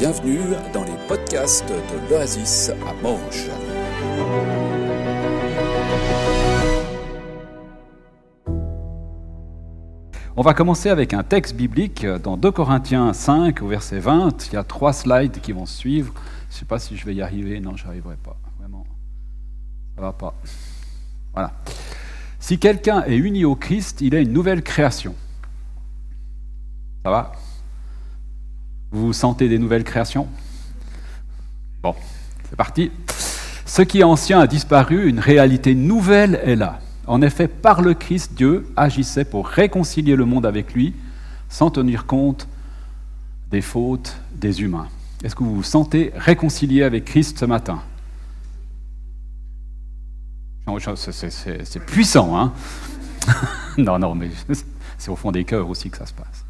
bienvenue dans les podcasts de l'Oasis à Morges. On va commencer avec un texte biblique dans 2 Corinthiens 5 au verset 20. Il y a 3 slides qui vont suivre. Je ne sais pas si je vais y arriver. Non, je n'y arriverai pas. Vraiment, ça ne va pas. Voilà. Si quelqu'un est uni au Christ, il est une nouvelle création. Ça va ? Vous sentez des nouvelles créations ? Bon, c'est parti. Ce qui est ancien a disparu, une réalité nouvelle est là. En effet, par le Christ, Dieu agissait pour réconcilier le monde avec lui, sans tenir compte des fautes des humains. Est-ce que vous vous sentez réconcilié avec Christ ce matin ? C'est puissant, hein ? Non, mais c'est au fond des cœurs aussi que ça se passe.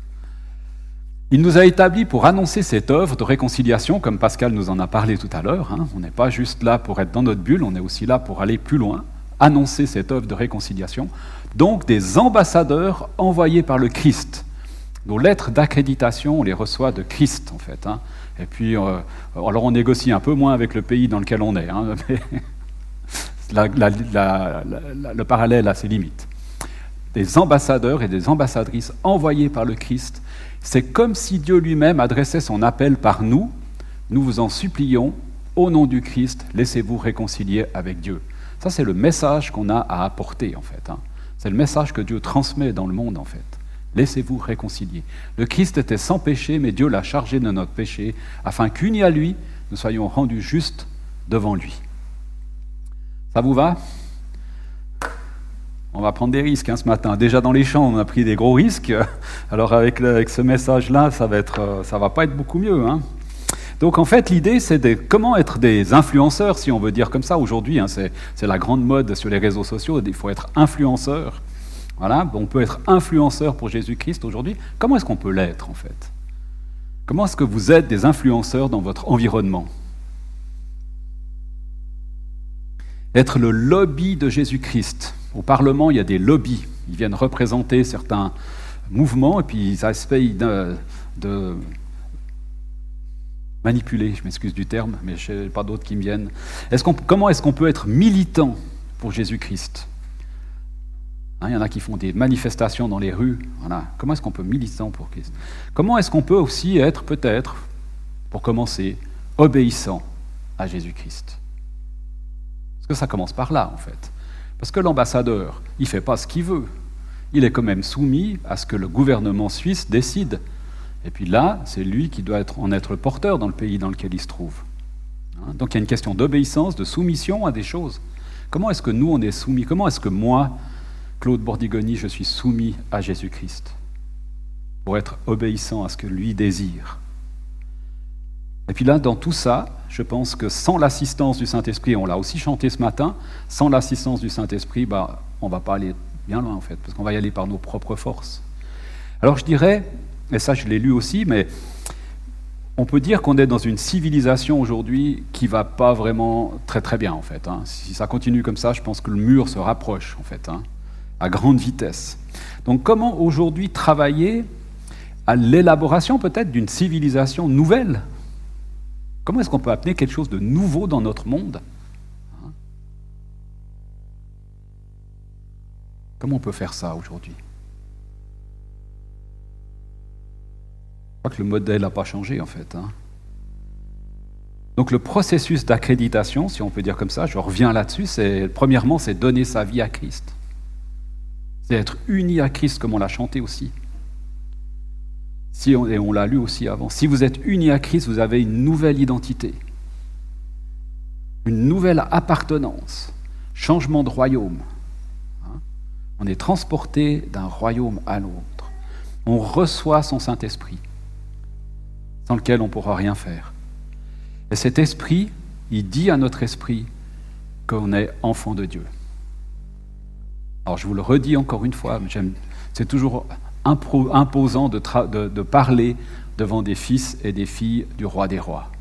Il nous a établis pour annoncer cette œuvre de réconciliation, comme Pascal nous en a parlé tout à l'heure. Hein. On n'est pas juste là pour être dans notre bulle, on est aussi là pour aller plus loin, annoncer cette œuvre de réconciliation. Donc des ambassadeurs envoyés par le Christ. Nos lettres d'accréditation, on les reçoit de Christ, en fait. Hein. Et puis, alors on négocie un peu moins avec le pays dans lequel on est. Hein, mais le parallèle a ses limites. Des ambassadeurs et des ambassadrices envoyés par le Christ. C'est comme si Dieu lui-même adressait son appel par nous. Nous vous en supplions, au nom du Christ, laissez-vous réconcilier avec Dieu. Ça, c'est le message qu'on a à apporter, en fait. Hein. C'est le message que Dieu transmet dans le monde, en fait. Laissez-vous réconcilier. Le Christ était sans péché, mais Dieu l'a chargé de notre péché, afin qu'unis à lui, nous soyons rendus justes devant lui. Ça vous va ? On va prendre des risques ce matin. Déjà dans les champs, on a pris des gros risques. Alors avec ce message-là, ça va pas être beaucoup mieux. Hein. Donc en fait, l'idée, c'est comment être des influenceurs, si on veut dire comme ça. Aujourd'hui, hein, c'est la grande mode sur les réseaux sociaux. Il faut être influenceur. Voilà, on peut être influenceur pour Jésus-Christ aujourd'hui. Comment est-ce qu'on peut l'être en fait ? Comment est-ce que vous êtes des influenceurs dans votre environnement ? Être le lobby de Jésus-Christ. Au Parlement, il y a des lobbies. Ils viennent représenter certains mouvements et puis ils essayent de manipuler, je m'excuse du terme, mais je n'ai pas d'autres qui me viennent. Comment est-ce qu'on peut être militant pour Jésus-Christ ? Il y en a qui font des manifestations dans les rues. Voilà. Comment est-ce qu'on peut militant pour Christ ? Comment est-ce qu'on peut aussi être, peut-être, pour commencer, obéissant à Jésus-Christ ? Parce que ça commence par là, en fait. Parce que l'ambassadeur, il ne fait pas ce qu'il veut. Il est quand même soumis à ce que le gouvernement suisse décide. Et puis là, c'est lui qui doit en être le porteur dans le pays dans lequel il se trouve. Donc il y a une question d'obéissance, de soumission à des choses. Comment est-ce que nous, on est soumis ? Comment est-ce que moi, Claude Bordigoni, je suis soumis à Jésus-Christ pour être obéissant à ce que lui désire ? Et puis là, dans tout ça, je pense que sans l'assistance du Saint-Esprit, on l'a aussi chanté ce matin, sans l'assistance du Saint-Esprit, on ne va pas aller bien loin en fait, parce qu'on va y aller par nos propres forces. Alors je dirais, et ça je l'ai lu aussi, mais on peut dire qu'on est dans une civilisation aujourd'hui qui ne va pas vraiment très très bien en fait. Hein. Si ça continue comme ça, je pense que le mur se rapproche en fait, hein, à grande vitesse. Donc comment aujourd'hui travailler à l'élaboration peut-être d'une civilisation nouvelle ? Comment est-ce qu'on peut amener quelque chose de nouveau dans notre monde ? Comment on peut faire ça aujourd'hui ? Je crois que le modèle n'a pas changé en fait. Hein. Donc le processus d'accréditation, si on peut dire comme ça, je reviens là-dessus, premièrement, c'est donner sa vie à Christ. C'est être uni à Christ, comme on l'a chanté aussi. Et on l'a lu aussi avant. Si vous êtes unis à Christ, vous avez une nouvelle identité, une nouvelle appartenance, changement de royaume. On est transporté d'un royaume à l'autre. On reçoit son Saint-Esprit, sans lequel on ne pourra rien faire. Et cet esprit, il dit à notre esprit qu'on est enfant de Dieu. Alors je vous le redis encore une fois, c'est toujours imposant de parler devant des fils et des filles du roi des rois,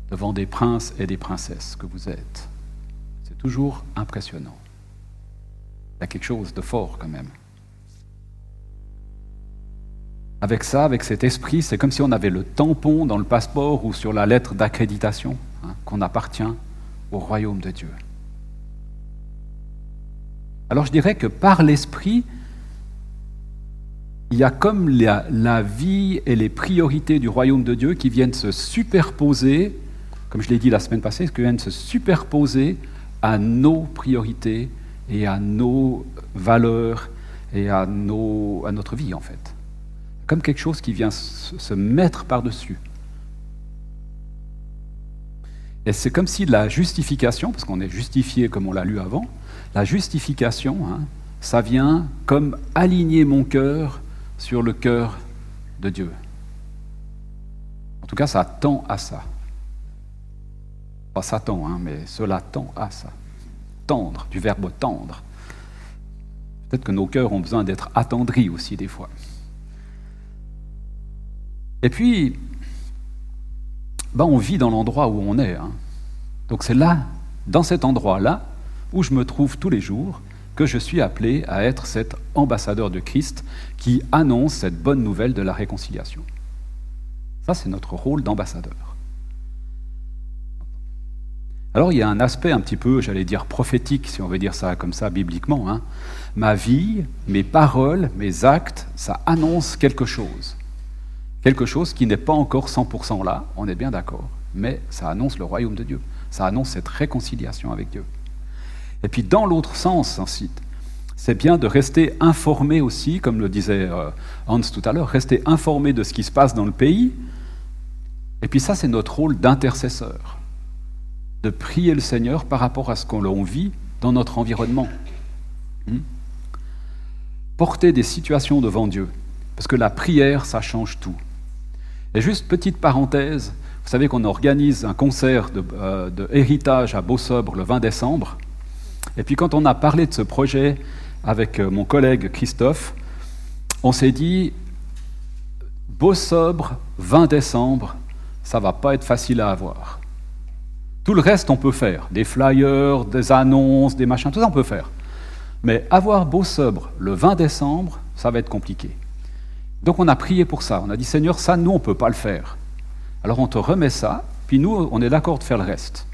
devant des princes et des princesses que vous êtes. C'est toujours impressionnant. Il y a quelque chose de fort quand même. avec ça, avec cet esprit, c'est comme si on avait le tampon dans le passeport ou sur la lettre d'accréditation, qu'on appartient au royaume de Dieu. Alors je dirais que par l'esprit, il y a comme la vie et les priorités du royaume de Dieu qui viennent se superposer, comme je l'ai dit la semaine passée, qui viennent se superposer à nos priorités et à nos valeurs et à notre vie en fait. Comme quelque chose qui vient se mettre par-dessus. Et c'est comme si la justification, parce qu'on est justifié comme on l'a lu avant, la justification, ça vient comme aligner mon cœur sur le cœur de Dieu. En tout cas, ça tend à ça. Pas ça tend, mais cela tend à ça. Tendre, du verbe tendre. Peut-être que nos cœurs ont besoin d'être attendris aussi des fois. Et puis, on vit dans l'endroit où on est. Donc c'est là, dans cet endroit-là, où je me trouve tous les jours, que je suis appelé à être cet ambassadeur de Christ qui annonce cette bonne nouvelle de la réconciliation. Ça, c'est notre rôle d'ambassadeur. Alors, il y a un aspect un petit peu, j'allais dire, prophétique, si on veut dire ça comme ça, bibliquement. Ma vie, mes paroles, mes actes, ça annonce quelque chose. Quelque chose qui n'est pas encore 100% là, on est bien d'accord, mais ça annonce le royaume de Dieu. Ça annonce cette réconciliation avec Dieu. Et puis dans l'autre sens, ensuite, c'est bien de rester informé aussi, comme le disait Hans tout à l'heure, rester informé de ce qui se passe dans le pays. Et puis ça, c'est notre rôle d'intercesseur, de prier le Seigneur par rapport à ce qu'on vit dans notre environnement. Porter des situations devant Dieu, parce que la prière, ça change tout. Et juste petite parenthèse, vous savez qu'on organise un concert de héritage à Beausobre le 20 décembre. Et puis quand on a parlé de ce projet avec mon collègue Christophe, on s'est dit, Beausobre, 20 décembre, ça ne va pas être facile à avoir. Tout le reste, on peut faire. Des flyers, des annonces, des machins, tout ça, on peut faire. Mais avoir Beausobre le 20 décembre, ça va être compliqué. Donc on a prié pour ça. On a dit, Seigneur, ça, nous, on ne peut pas le faire. Alors on te remet ça, puis nous, on est d'accord de faire le reste.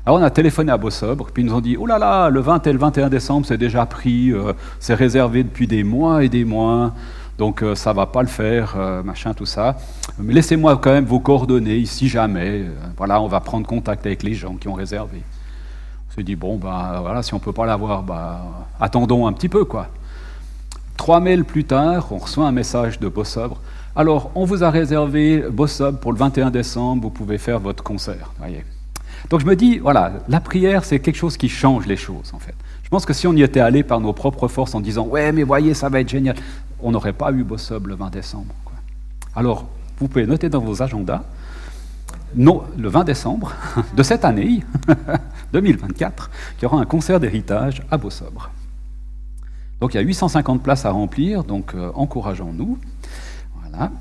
Alors on a téléphoné à Beausobre, puis ils nous ont dit, oh là là, le 20 et le 21 décembre, c'est déjà pris, c'est réservé depuis des mois et des mois, donc ça ne va pas le faire, machin, tout ça. Mais laissez-moi quand même vos coordonnées, si jamais, voilà, on va prendre contact avec les gens qui ont réservé. On s'est dit, bon, voilà, si on ne peut pas l'avoir, attendons un petit peu, quoi. 3 mails plus tard, on reçoit un message de Beausobre. Alors, on vous a réservé Beausobre pour le 21 décembre, vous pouvez faire votre concert. Voyez. Donc je me dis, voilà, la prière, c'est quelque chose qui change les choses, en fait. Je pense que si on y était allé par nos propres forces en disant, ouais, mais voyez, ça va être génial, on n'aurait pas eu Beausobre le 20 décembre. Quoi. Alors, vous pouvez noter dans vos agendas, non, le 20 décembre de cette année, 2024, qu'il y aura un concert d'héritage à Beausobre. Donc il y a 850 places à remplir, donc encourageons-nous. Voilà.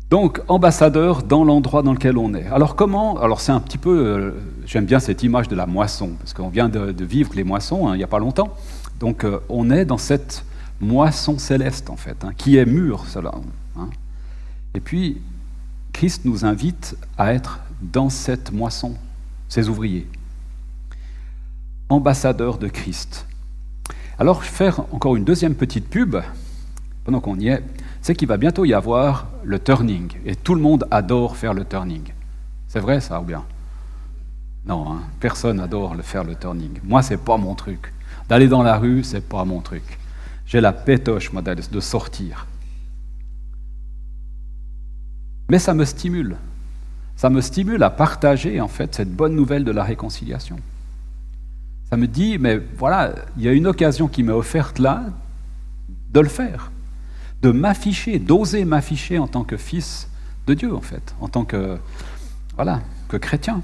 Donc, ambassadeur dans l'endroit dans lequel on est. Alors comment ? Alors c'est un petit peu, j'aime bien cette image de la moisson, parce qu'on vient de vivre les moissons il n'y a pas longtemps. Donc on est dans cette moisson céleste en fait, qui est mûre cela. Et puis, Christ nous invite à être dans cette moisson, ses ouvriers. Ambassadeurs de Christ. Alors, faire encore une deuxième petite pub, pendant qu'on y est, c'est qu'il va bientôt y avoir le turning. Et tout le monde adore faire le turning. C'est vrai ça ou bien ? Non, personne adore faire le turning. Moi, c'est pas mon truc. D'aller dans la rue, c'est pas mon truc. J'ai la pétoche, moi, de sortir. Mais ça me stimule. Ça me stimule à partager, en fait, cette bonne nouvelle de la réconciliation. Ça me dit, mais voilà, il y a une occasion qui m'est offerte là de le faire, de m'afficher, d'oser m'afficher en tant que fils de Dieu, en fait, en tant que, voilà, que chrétien.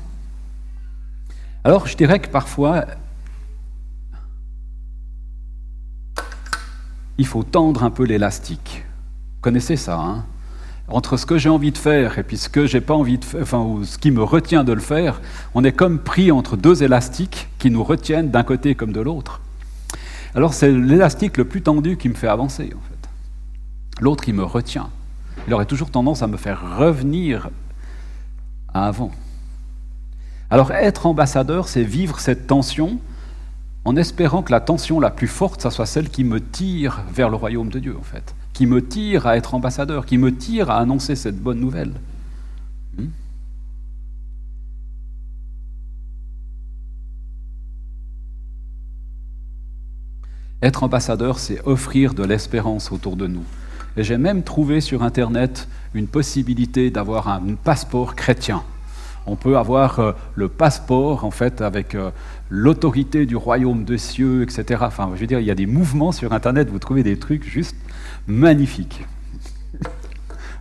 Alors, je dirais que parfois, il faut tendre un peu l'élastique. Vous connaissez ça, Entre ce que j'ai envie de faire et puis ce que j'ai pas envie de faire, ou ce qui me retient de le faire, on est comme pris entre deux élastiques qui nous retiennent d'un côté comme de l'autre. Alors c'est l'élastique le plus tendu qui me fait avancer, en fait. L'autre, il me retient. Il aurait toujours tendance à me faire revenir à avant. Alors être ambassadeur, c'est vivre cette tension en espérant que la tension la plus forte, ça soit celle qui me tire vers le royaume de Dieu, en fait. Qui me tire à être ambassadeur, qui me tire à annoncer cette bonne nouvelle. Être ambassadeur, c'est offrir de l'espérance autour de nous. Et j'ai même trouvé sur Internet une possibilité d'avoir un passeport chrétien. On peut avoir le passeport, en fait, avec l'autorité du royaume des cieux, etc. Enfin, je veux dire, il y a des mouvements sur Internet, vous trouvez des trucs juste magnifiques.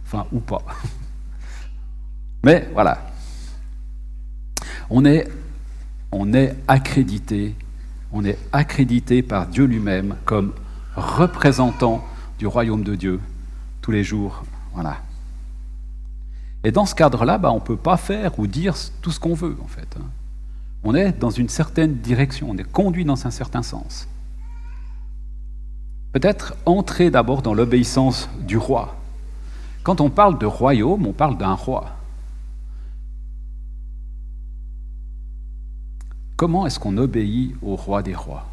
Enfin, ou pas. Mais voilà. On est accrédité par Dieu lui-même comme représentant du royaume de Dieu tous les jours. Voilà. Et dans ce cadre-là, on ne peut pas faire ou dire tout ce qu'on veut, en fait. On est dans une certaine direction, on est conduit dans un certain sens. Peut-être entrer d'abord dans l'obéissance du roi. Quand on parle de royaume, on parle d'un roi. Comment est-ce qu'on obéit au roi des rois?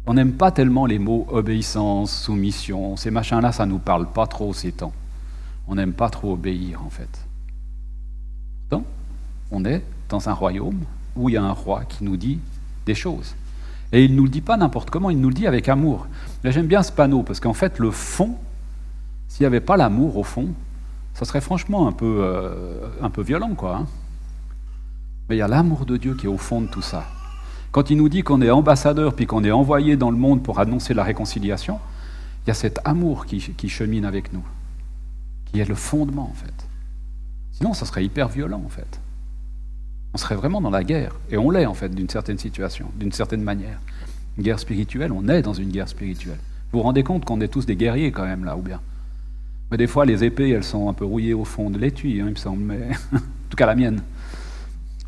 On n'aime pas tellement les mots obéissance, soumission, ces machins-là, ça ne nous parle pas trop ces temps. On n'aime pas trop obéir, en fait. Pourtant, on est dans un royaume où il y a un roi qui nous dit des choses. Et il ne nous le dit pas n'importe comment, il nous le dit avec amour. Là, j'aime bien ce panneau, parce qu'en fait, le fond, s'il n'y avait pas l'amour au fond, ça serait franchement un peu violent, quoi. Hein. Mais il y a l'amour de Dieu qui est au fond de tout ça. Quand il nous dit qu'on est ambassadeur, puis qu'on est envoyé dans le monde pour annoncer la réconciliation, il y a cet amour qui chemine avec nous, qui est le fondement, en fait. Sinon, ça serait hyper violent, en fait. On serait vraiment dans la guerre, et on l'est, en fait, d'une certaine situation, d'une certaine manière. Une guerre spirituelle, on est dans une guerre spirituelle. Vous vous rendez compte qu'on est tous des guerriers, quand même, là, ou bien? Mais des fois, les épées, elles sont un peu rouillées au fond de l'étui, il me semble, mais en tout cas la mienne.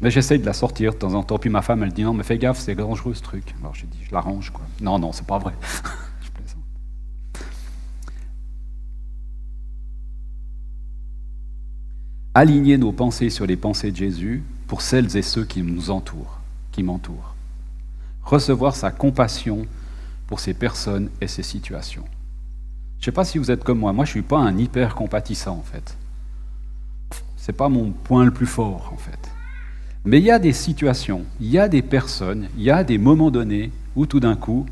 Mais j'essaye de la sortir de temps en temps, puis ma femme, elle dit « Non, mais fais gaffe, c'est dangereux, ce truc. » Alors j'ai dit « Je l'arrange, quoi. » Non, c'est pas vrai. Je plaisante. Aligner nos pensées sur les pensées de Jésus pour celles et ceux qui nous entourent, qui m'entourent. Recevoir sa compassion pour ces personnes et ces situations. Je ne sais pas si vous êtes comme moi. Moi, je ne suis pas un hyper compatissant, en fait. Ce n'est pas mon point le plus fort, en fait. Mais il y a des situations, il y a des personnes, il y a des moments donnés où tout d'un coup,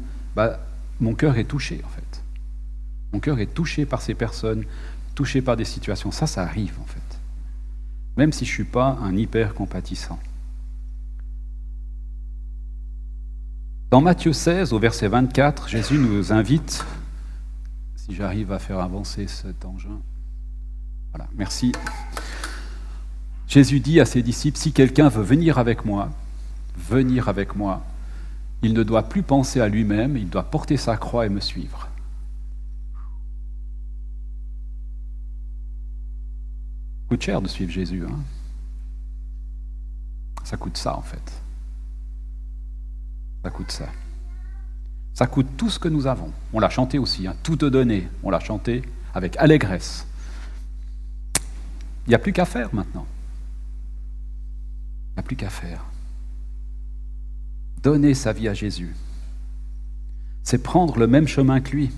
mon cœur est touché, en fait. Mon cœur est touché par ces personnes, touché par des situations. Ça arrive, en fait. Même si je ne suis pas un hyper compatissant. Dans Matthieu 16, au verset 24, Jésus nous invite, si j'arrive à faire avancer cet engin, voilà, merci. Jésus dit à ses disciples, si quelqu'un veut venir avec moi, il ne doit plus penser à lui-même, il doit porter sa croix et me suivre. Ça coûte cher de suivre Jésus. Hein. Ça coûte ça, en fait. Ça coûte ça. Ça coûte tout ce que nous avons. On l'a chanté aussi, hein, tout te donner. On l'a chanté avec allégresse. Il n'y a plus qu'à faire maintenant. Il n'y a plus qu'à faire. Donner sa vie à Jésus, c'est prendre le même chemin que lui.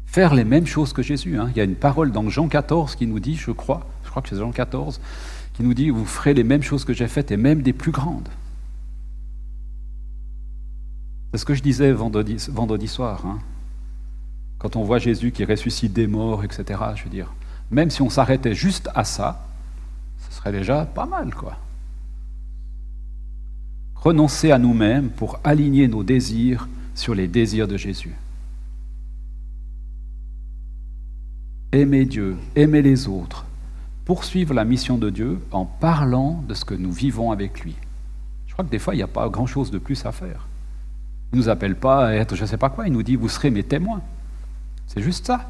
Faire les mêmes choses que Jésus. Hein. Il y a une parole dans Jean 14 qui nous dit, je crois que c'est Jean 14, qui nous dit, vous ferez les mêmes choses que j'ai faites et même des plus grandes. C'est ce que je disais vendredi soir. Hein. Quand on voit Jésus qui ressuscite des morts, etc., je veux dire, même si on s'arrêtait juste à ça, ce serait déjà pas mal, quoi. Renoncer à nous-mêmes pour aligner nos désirs sur les désirs de Jésus. Aimer Dieu, aimer les autres, poursuivre la mission de Dieu en parlant de ce que nous vivons avec lui. Je crois que des fois, il n'y a pas grand-chose de plus à faire. Il ne nous appelle pas à être je ne sais pas quoi, il nous dit « vous serez mes témoins ». C'est juste ça,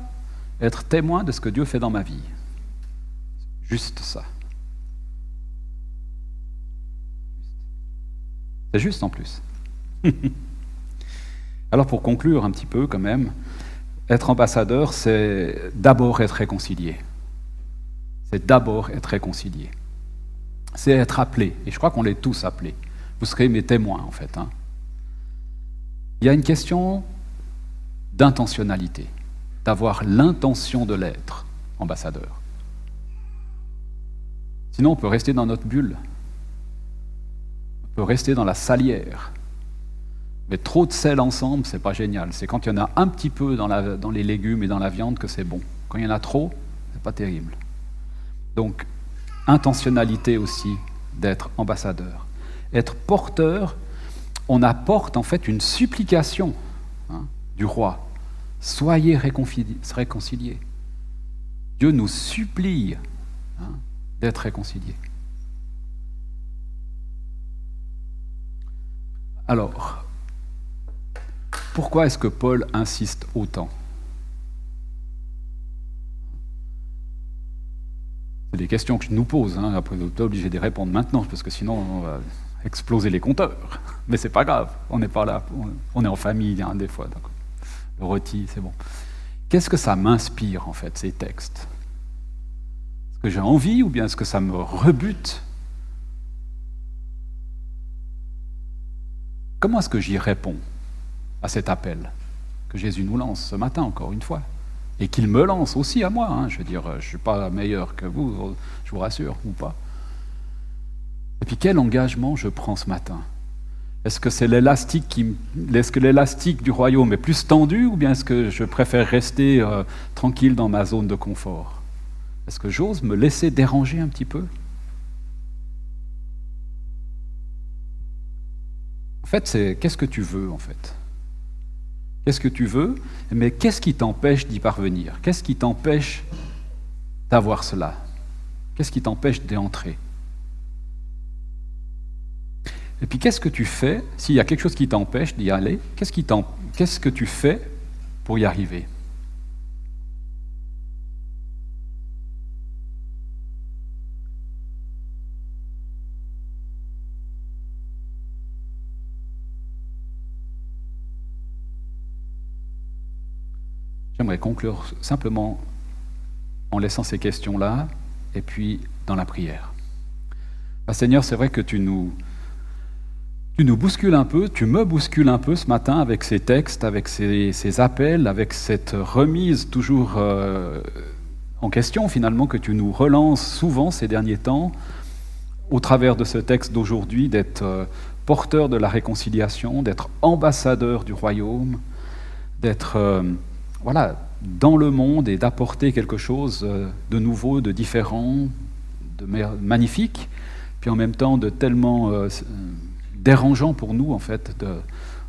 être témoin de ce que Dieu fait dans ma vie. Juste ça. C'est juste en plus. Alors pour conclure un petit peu quand même, être ambassadeur, c'est d'abord être réconcilié. C'est d'abord être réconcilié. C'est être appelé. Et je crois qu'on l'est tous appelés. Vous serez mes témoins, en fait. Il y a une question d'intentionnalité, d'avoir l'intention de l'être ambassadeur. Sinon, on peut rester dans notre bulle. On peut rester dans la salière. Mais trop de sel ensemble, c'est pas génial. C'est quand il y en a un petit peu dans les légumes et dans la viande que c'est bon. Quand il y en a trop, c'est pas terrible. Donc, intentionnalité aussi d'être ambassadeur. Être porteur, on apporte en fait une supplication du roi. Soyez réconciliés. Dieu nous supplie d'être réconciliés. Alors, pourquoi est-ce que Paul insiste autant ? C'est des questions que je nous pose. Après, vous êtes obligé de répondre maintenant, parce que sinon, on va exploser les compteurs. Mais c'est pas grave, on n'est pas là. On est en famille, des fois. Donc, le rôti, c'est bon. Qu'est-ce que ça m'inspire, en fait, ces textes ? Est-ce que j'ai envie ou bien est-ce que ça me rebute ? Comment est-ce que j'y réponds à cet appel que Jésus nous lance ce matin, encore une fois, et qu'il me lance aussi à moi. Je veux dire, je ne suis pas meilleur que vous, je vous rassure, ou pas. Et puis quel engagement je prends ce matin ? Est-ce que l'élastique du royaume est plus tendu, ou bien est-ce que je préfère rester tranquille dans ma zone de confort ? Est-ce que j'ose me laisser déranger un petit peu ? En fait, c'est qu'est-ce que tu veux, en fait ? Qu'est-ce que tu veux ? Mais qu'est-ce qui t'empêche d'y parvenir ? Qu'est-ce qui t'empêche d'avoir cela ? Qu'est-ce qui t'empêche d'y entrer ? Et puis qu'est-ce que tu fais s'il y a quelque chose qui t'empêche d'y aller ? Qu'est-ce que tu fais pour y arriver ? J'aimerais conclure simplement en laissant ces questions-là et puis dans la prière. Seigneur, c'est vrai que tu nous bouscules un peu, tu me bouscules un peu ce matin avec ces textes, avec ces appels, avec cette remise toujours en question finalement que tu nous relances souvent ces derniers temps au travers de ce texte d'aujourd'hui, d'être porteur de la réconciliation, d'être ambassadeur du royaume, d'être dans le monde et d'apporter quelque chose de nouveau, de différent, de magnifique, puis en même temps de tellement dérangeant pour nous, en fait,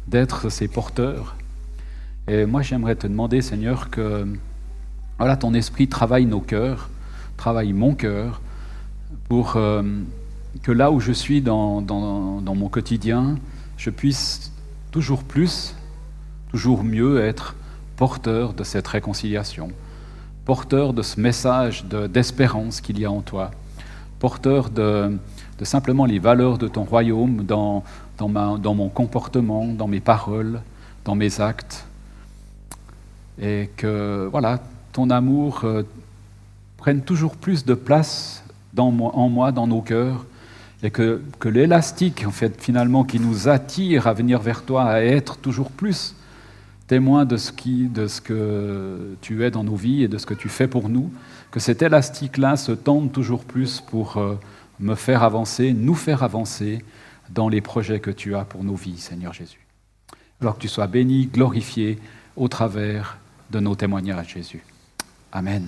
d'être ces porteurs. Et moi, j'aimerais te demander, Seigneur, que ton esprit travaille nos cœurs, travaille mon cœur, pour que là où je suis dans mon quotidien, je puisse toujours plus, toujours mieux être porteur de cette réconciliation, porteur de ce message d'espérance qu'il y a en toi, porteur de simplement les valeurs de ton royaume dans mon comportement, dans mes paroles, dans mes actes, et que ton amour prenne toujours plus de place en moi, dans nos cœurs, et que l'élastique, en fait, finalement, qui nous attire à venir vers toi, à être toujours plus témoin de ce que tu es dans nos vies et de ce que tu fais pour nous, que cet élastique-là se tende toujours plus pour me faire avancer, nous faire avancer dans les projets que tu as pour nos vies, Seigneur Jésus. Alors que tu sois béni, glorifié au travers de nos témoignages, Jésus. Amen.